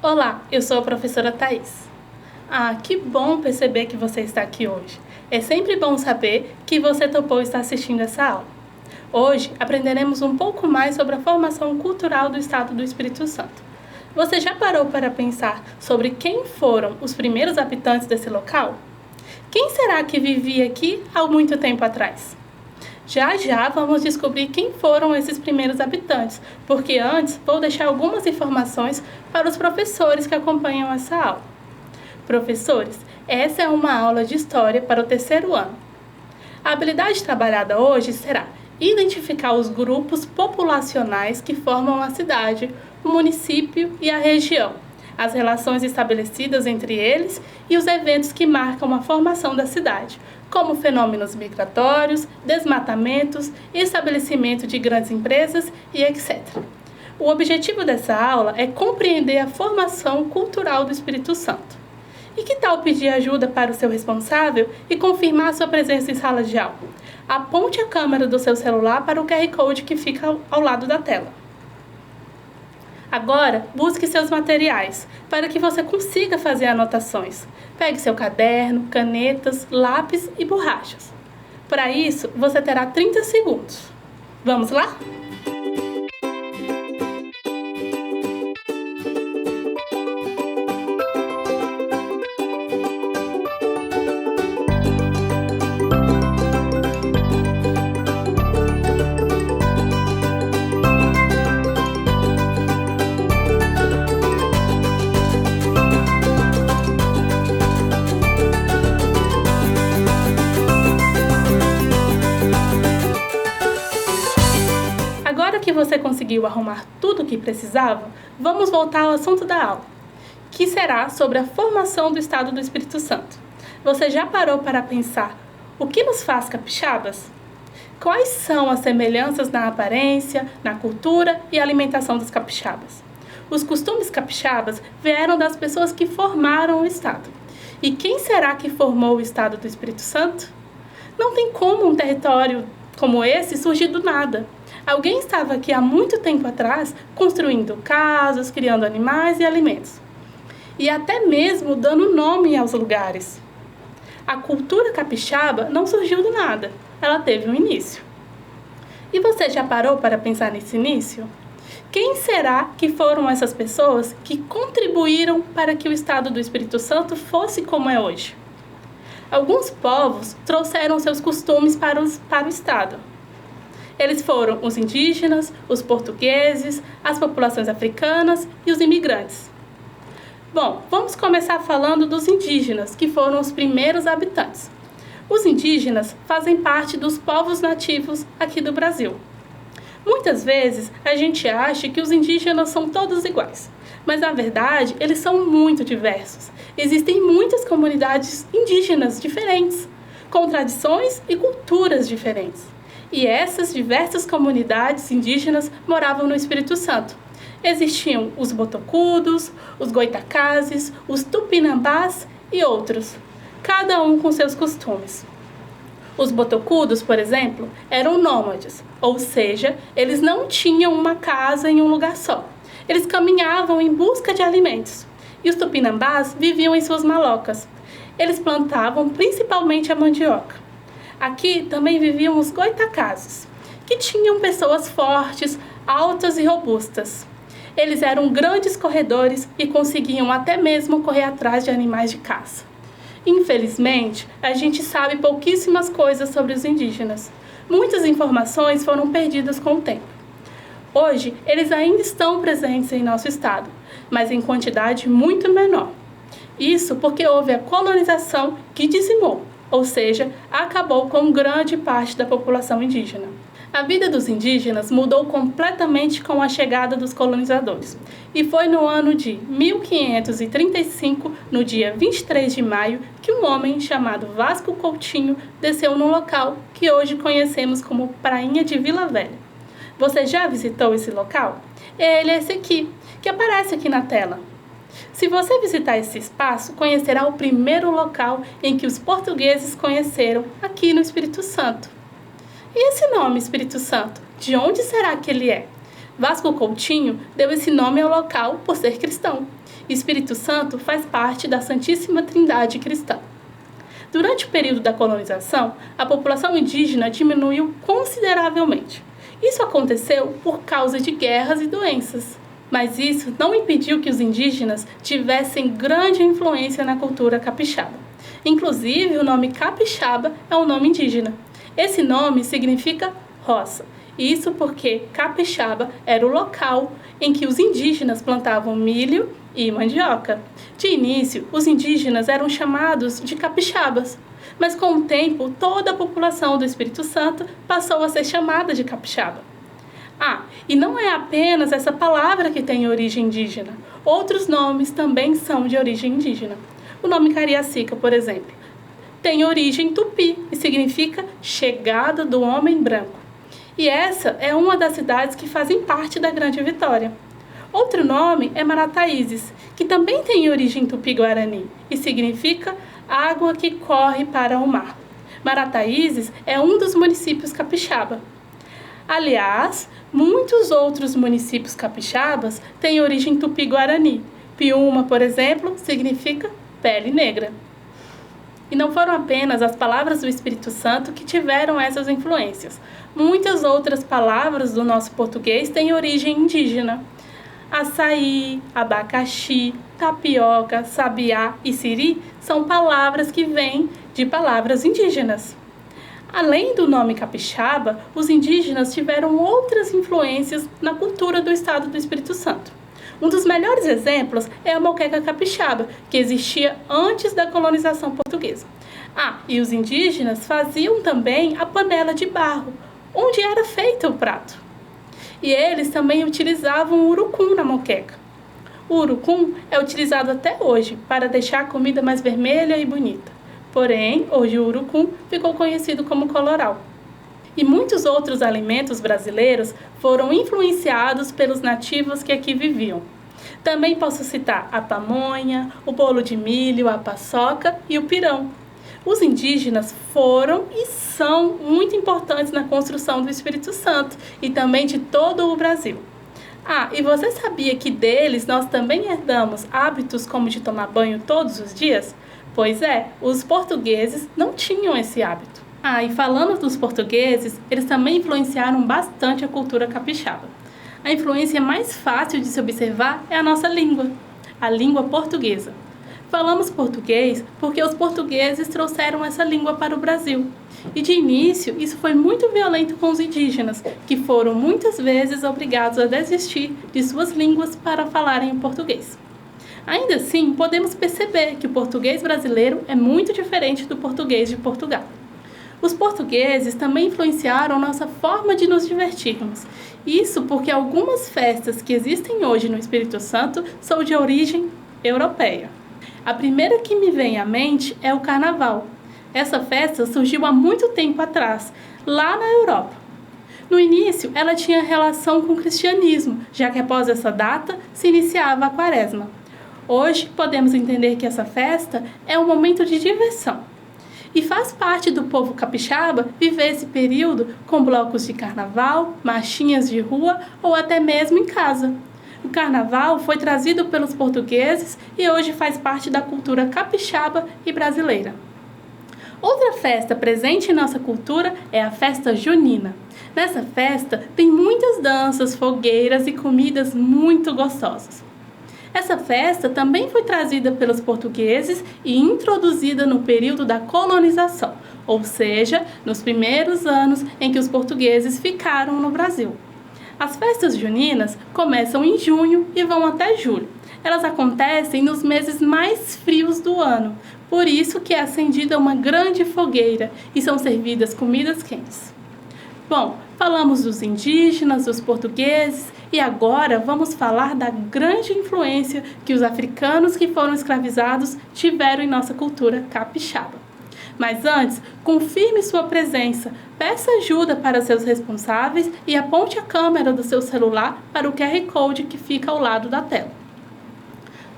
Olá, eu sou a professora Thaís. Que bom perceber que você está aqui hoje. É sempre bom saber que você topou estar assistindo essa aula. Hoje aprenderemos um pouco mais sobre a formação cultural do Estado do Espírito Santo. Você já parou para pensar sobre quem foram os primeiros habitantes desse local? Quem será que vivia aqui há muito tempo atrás? Já vamos descobrir quem foram esses primeiros habitantes, porque antes vou deixar algumas informações para os professores que acompanham essa aula. Professores, essa é uma aula de História para o terceiro ano. A habilidade trabalhada hoje será identificar os grupos populacionais que formam a cidade, o município e a região, as relações estabelecidas entre eles e os eventos que marcam a formação da cidade, como fenômenos migratórios, desmatamentos, estabelecimento de grandes empresas e etc. O objetivo dessa aula é compreender a formação cultural do Espírito Santo. E que tal pedir ajuda para o seu responsável e confirmar sua presença em sala de aula? Aponte a câmera do seu celular para o QR Code que fica ao lado da tela. Agora, busque seus materiais, para que você consiga fazer anotações. Pegue seu caderno, canetas, lápis e borrachas. Para isso, você terá 30 segundos. Vamos lá? Agora que você conseguiu arrumar tudo o que precisava, vamos voltar ao assunto da aula, que será sobre a formação do Estado do Espírito Santo. Você já parou para pensar o que nos faz capixabas? Quais são as semelhanças na aparência, na cultura e alimentação dos capixabas? Os costumes capixabas vieram das pessoas que formaram o Estado. E quem será que formou o Estado do Espírito Santo? Não tem como um território como esse surgir do nada. Alguém estava aqui há muito tempo atrás construindo casas, criando animais e alimentos. E até mesmo dando nome aos lugares. A cultura capixaba não surgiu do nada, ela teve um início. E você já parou para pensar nesse início? Quem será que foram essas pessoas que contribuíram para que o Estado do Espírito Santo fosse como é hoje? Alguns povos trouxeram seus costumes para o Estado. Eles foram os indígenas, os portugueses, as populações africanas e os imigrantes. Bom, vamos começar falando dos indígenas, que foram os primeiros habitantes. Os indígenas fazem parte dos povos nativos aqui do Brasil. Muitas vezes a gente acha que os indígenas são todos iguais, mas na verdade eles são muito diversos. Existem muitas comunidades indígenas diferentes, com tradições e culturas diferentes. E essas diversas comunidades indígenas moravam no Espírito Santo. Existiam os botocudos, os goitacazes, os tupinambás e outros, cada um com seus costumes. Os botocudos, por exemplo, eram nômades, ou seja, eles não tinham uma casa em um lugar só. Eles caminhavam em busca de alimentos. E os tupinambás viviam em suas malocas. Eles plantavam principalmente a mandioca. Aqui também viviam os goitacazes, que tinham pessoas fortes, altas e robustas. Eles eram grandes corredores e conseguiam até mesmo correr atrás de animais de caça. Infelizmente, a gente sabe pouquíssimas coisas sobre os indígenas. Muitas informações foram perdidas com o tempo. Hoje, eles ainda estão presentes em nosso estado, mas em quantidade muito menor. Isso porque houve a colonização que dizimou, ou seja, acabou com grande parte da população indígena. A vida dos indígenas mudou completamente com a chegada dos colonizadores. E foi no ano de 1535, no dia 23 de maio, que um homem chamado Vasco Coutinho desceu no local que hoje conhecemos como Prainha de Vila Velha. Você já visitou esse local? Ele é esse aqui, que aparece aqui na tela. Se você visitar esse espaço, conhecerá o primeiro local em que os portugueses conheceram aqui no Espírito Santo. E esse nome, Espírito Santo, de onde será que ele é? Vasco Coutinho deu esse nome ao local por ser cristão. Espírito Santo faz parte da Santíssima Trindade cristã. Durante o período da colonização, a população indígena diminuiu consideravelmente. Isso aconteceu por causa de guerras e doenças. Mas isso não impediu que os indígenas tivessem grande influência na cultura capixaba. Inclusive, o nome capixaba é um nome indígena. Esse nome significa roça. Isso porque capixaba era o local em que os indígenas plantavam milho e mandioca. De início, os indígenas eram chamados de capixabas, mas com o tempo, toda a população do Espírito Santo passou a ser chamada de capixaba. E não é apenas essa palavra que tem origem indígena. Outros nomes também são de origem indígena. O nome Cariacica, por exemplo, tem origem tupi e significa chegada do homem branco. E essa é uma das cidades que fazem parte da Grande Vitória. Outro nome é Marataízes, que também tem origem tupi-guarani e significa água que corre para o mar. Marataízes é um dos municípios capixaba. Aliás, muitos outros municípios capixabas têm origem tupi-guarani. Piúma, por exemplo, significa pele negra. E não foram apenas as palavras do Espírito Santo que tiveram essas influências. Muitas outras palavras do nosso português têm origem indígena. Açaí, abacaxi, tapioca, sabiá e siri são palavras que vêm de palavras indígenas. Além do nome capixaba, os indígenas tiveram outras influências na cultura do estado do Espírito Santo. Um dos melhores exemplos é a moqueca capixaba, que existia antes da colonização portuguesa. E os indígenas faziam também a panela de barro, onde era feito o prato. E eles também utilizavam o urucum na moqueca. O urucum é utilizado até hoje para deixar a comida mais vermelha e bonita. Porém, hoje o urucum ficou conhecido como colorau. E muitos outros alimentos brasileiros foram influenciados pelos nativos que aqui viviam. Também posso citar a pamonha, o bolo de milho, a paçoca e o pirão. Os indígenas foram e são muito importantes na construção do Espírito Santo e também de todo o Brasil. E você sabia que deles nós também herdamos hábitos como de tomar banho todos os dias? Pois é, os portugueses não tinham esse hábito. E falando dos portugueses, eles também influenciaram bastante a cultura capixaba. A influência mais fácil de se observar é a nossa língua, a língua portuguesa. Falamos português porque os portugueses trouxeram essa língua para o Brasil. E de início, isso foi muito violento com os indígenas, que foram muitas vezes obrigados a desistir de suas línguas para falarem o português. Ainda assim, podemos perceber que o português brasileiro é muito diferente do português de Portugal. Os portugueses também influenciaram nossa forma de nos divertirmos. Isso porque algumas festas que existem hoje no Espírito Santo são de origem europeia. A primeira que me vem à mente é o Carnaval. Essa festa surgiu há muito tempo atrás, lá na Europa. No início, ela tinha relação com o cristianismo, já que após essa data se iniciava a Quaresma. Hoje, podemos entender que essa festa é um momento de diversão. E faz parte do povo capixaba viver esse período com blocos de carnaval, marchinhas de rua ou até mesmo em casa. O carnaval foi trazido pelos portugueses e hoje faz parte da cultura capixaba e brasileira. Outra festa presente em nossa cultura é a festa junina. Nessa festa tem muitas danças, fogueiras e comidas muito gostosas. Essa festa também foi trazida pelos portugueses e introduzida no período da colonização, ou seja, nos primeiros anos em que os portugueses ficaram no Brasil. As festas juninas começam em junho e vão até julho. Elas acontecem nos meses mais frios do ano, por isso que é acendida uma grande fogueira e são servidas comidas quentes. Bom, falamos dos indígenas, dos portugueses e agora vamos falar da grande influência que os africanos que foram escravizados tiveram em nossa cultura capixaba. Mas antes, confirme sua presença, peça ajuda para seus responsáveis e aponte a câmera do seu celular para o QR Code que fica ao lado da tela.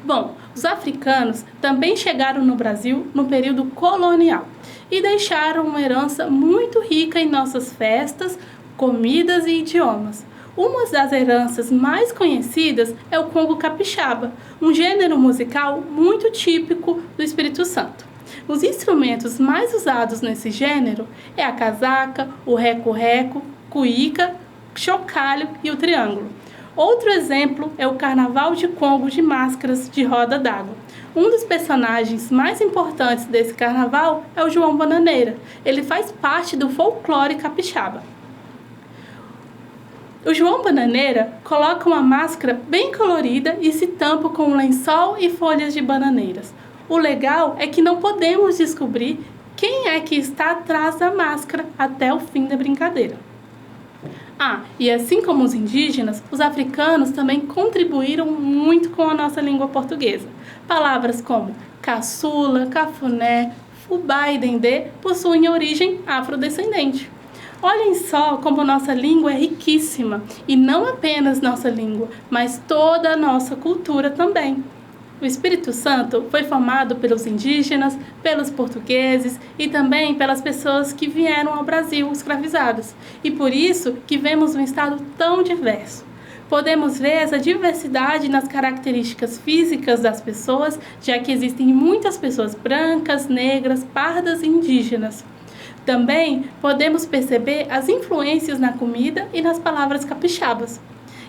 Bom, os africanos também chegaram no Brasil no período colonial e deixaram uma herança muito rica em nossas festas, comidas e idiomas. Uma das heranças mais conhecidas é o Congo Capixaba, um gênero musical muito típico do Espírito Santo. Os instrumentos mais usados nesse gênero é a casaca, o reco-reco, cuíca, chocalho e o triângulo. Outro exemplo é o Carnaval de Congo de Máscaras de Roda d'Água. Um dos personagens mais importantes desse carnaval é o João Bananeira. Ele faz parte do folclore capixaba. O João Bananeira coloca uma máscara bem colorida e se tampa com um lençol e folhas de bananeiras. O legal é que não podemos descobrir quem é que está atrás da máscara até o fim da brincadeira. E assim como os indígenas, os africanos também contribuíram muito com a nossa língua portuguesa. Palavras como caçula, cafuné, fubá e dendê possuem origem afrodescendente. Olhem só como nossa língua é riquíssima, e não apenas nossa língua, mas toda a nossa cultura também. O Espírito Santo foi formado pelos indígenas, pelos portugueses e também pelas pessoas que vieram ao Brasil escravizadas. E por isso que vemos um estado tão diverso. Podemos ver essa diversidade nas características físicas das pessoas, já que existem muitas pessoas brancas, negras, pardas e indígenas. Também podemos perceber as influências na comida e nas palavras capixabas.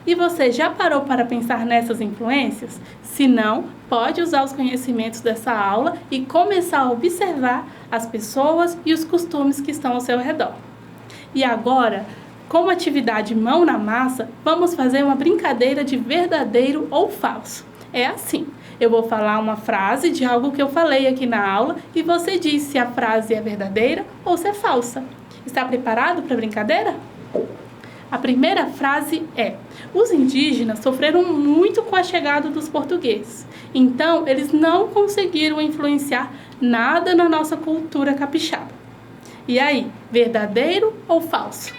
E você já parou para pensar nessas influências? Se não, pode usar os conhecimentos dessa aula e começar a observar as pessoas e os costumes que estão ao seu redor. E agora, como atividade mão na massa, vamos fazer uma brincadeira de verdadeiro ou falso. É assim, eu vou falar uma frase de algo que eu falei aqui na aula e você diz se a frase é verdadeira ou se é falsa. Está preparado para a brincadeira? A primeira frase é: os indígenas sofreram muito com a chegada dos portugueses, então eles não conseguiram influenciar nada na nossa cultura capixaba. E aí, verdadeiro ou falso?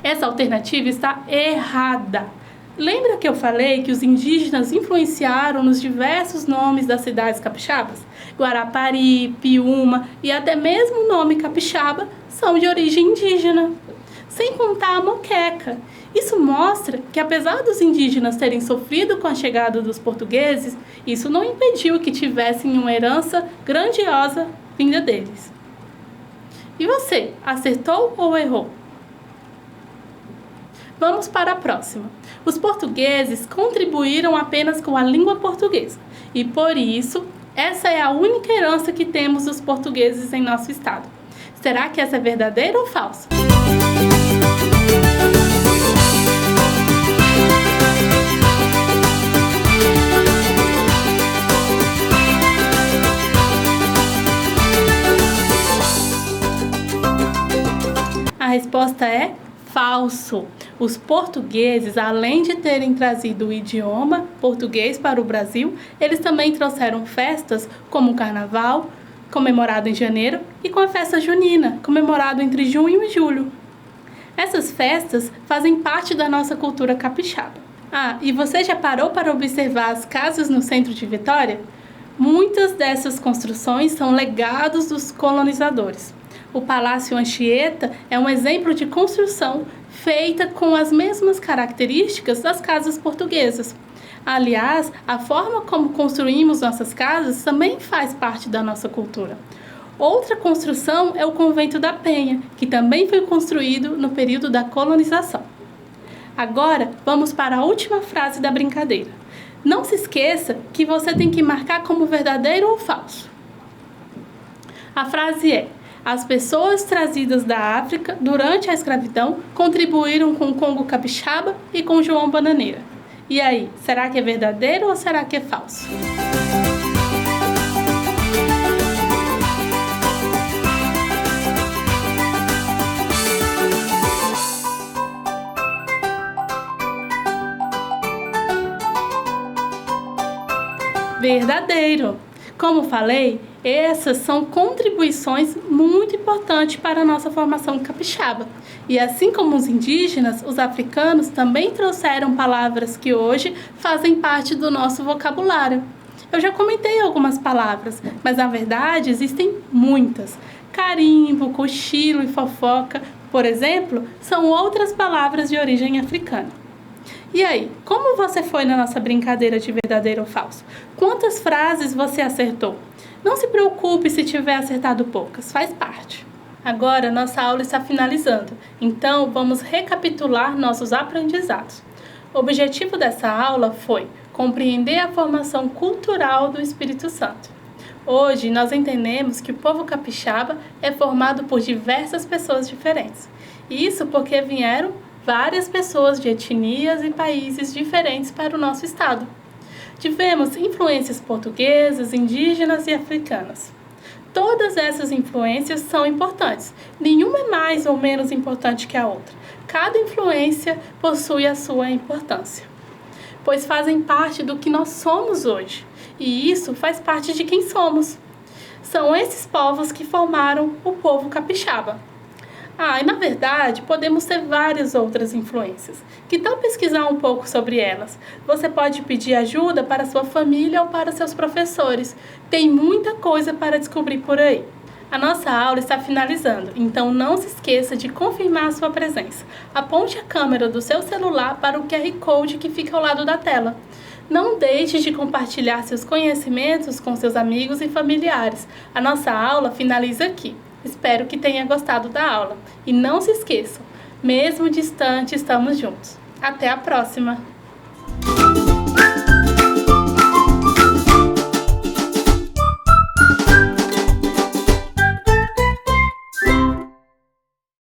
Essa alternativa está errada. Lembra que eu falei que os indígenas influenciaram nos diversos nomes das cidades capixabas? Guarapari, Piúma e até mesmo o nome capixaba são de origem indígena. Sem contar a moqueca. Isso mostra que, apesar dos indígenas terem sofrido com a chegada dos portugueses, isso não impediu que tivessem uma herança grandiosa vinda deles. E você, acertou ou errou? Vamos para a próxima. Os portugueses contribuíram apenas com a língua portuguesa e, por isso, essa é a única herança que temos dos portugueses em nosso estado. Será que essa é verdadeira ou falsa? A resposta é falso. Os portugueses, além de terem trazido o idioma português para o Brasil, eles também trouxeram festas como o Carnaval, comemorado em janeiro, e com a festa junina, comemorado entre junho e julho. Essas festas fazem parte da nossa cultura capixaba. E você já parou para observar as casas no centro de Vitória? Muitas dessas construções são legados dos colonizadores. O Palácio Anchieta é um exemplo de construção feita com as mesmas características das casas portuguesas. Aliás, a forma como construímos nossas casas também faz parte da nossa cultura. Outra construção é o Convento da Penha, que também foi construído no período da colonização. Agora, vamos para a última frase da brincadeira. Não se esqueça que você tem que marcar como verdadeiro ou falso. A frase é: as pessoas trazidas da África durante a escravidão contribuíram com o Congo Capixaba e com João Bananeira. E aí, será que é verdadeiro ou será que é falso? Verdadeiro! Como falei, Essas são contribuições muito importantes para a nossa formação capixaba. E assim como os indígenas, os africanos também trouxeram palavras que hoje fazem parte do nosso vocabulário. Eu já comentei algumas palavras, mas na verdade existem muitas. Carimbo, cochilo e fofoca, por exemplo, são outras palavras de origem africana. E aí, como você foi na nossa brincadeira de verdadeiro ou falso? Quantas frases você acertou? Não se preocupe se tiver acertado poucas, faz parte. Agora, nossa aula está finalizando, então vamos recapitular nossos aprendizados. O objetivo dessa aula foi compreender a formação cultural do Espírito Santo. Hoje, nós entendemos que o povo capixaba é formado por diversas pessoas diferentes. Isso porque vieram várias pessoas de etnias e países diferentes para o nosso estado. Tivemos influências portuguesas, indígenas e africanas. Todas essas influências são importantes. Nenhuma é mais ou menos importante que a outra. Cada influência possui a sua importância, pois fazem parte do que nós somos hoje. E isso faz parte de quem somos. São esses povos que formaram o povo capixaba. E na verdade, podemos ter várias outras influências. Que tal pesquisar um pouco sobre elas? Você pode pedir ajuda para sua família ou para seus professores. Tem muita coisa para descobrir por aí. A nossa aula está finalizando, então não se esqueça de confirmar a sua presença. Aponte a câmera do seu celular para o QR Code que fica ao lado da tela. Não deixe de compartilhar seus conhecimentos com seus amigos e familiares. A nossa aula finaliza aqui. Espero que tenha gostado da aula. E não se esqueçam, mesmo distante, estamos juntos. Até a próxima!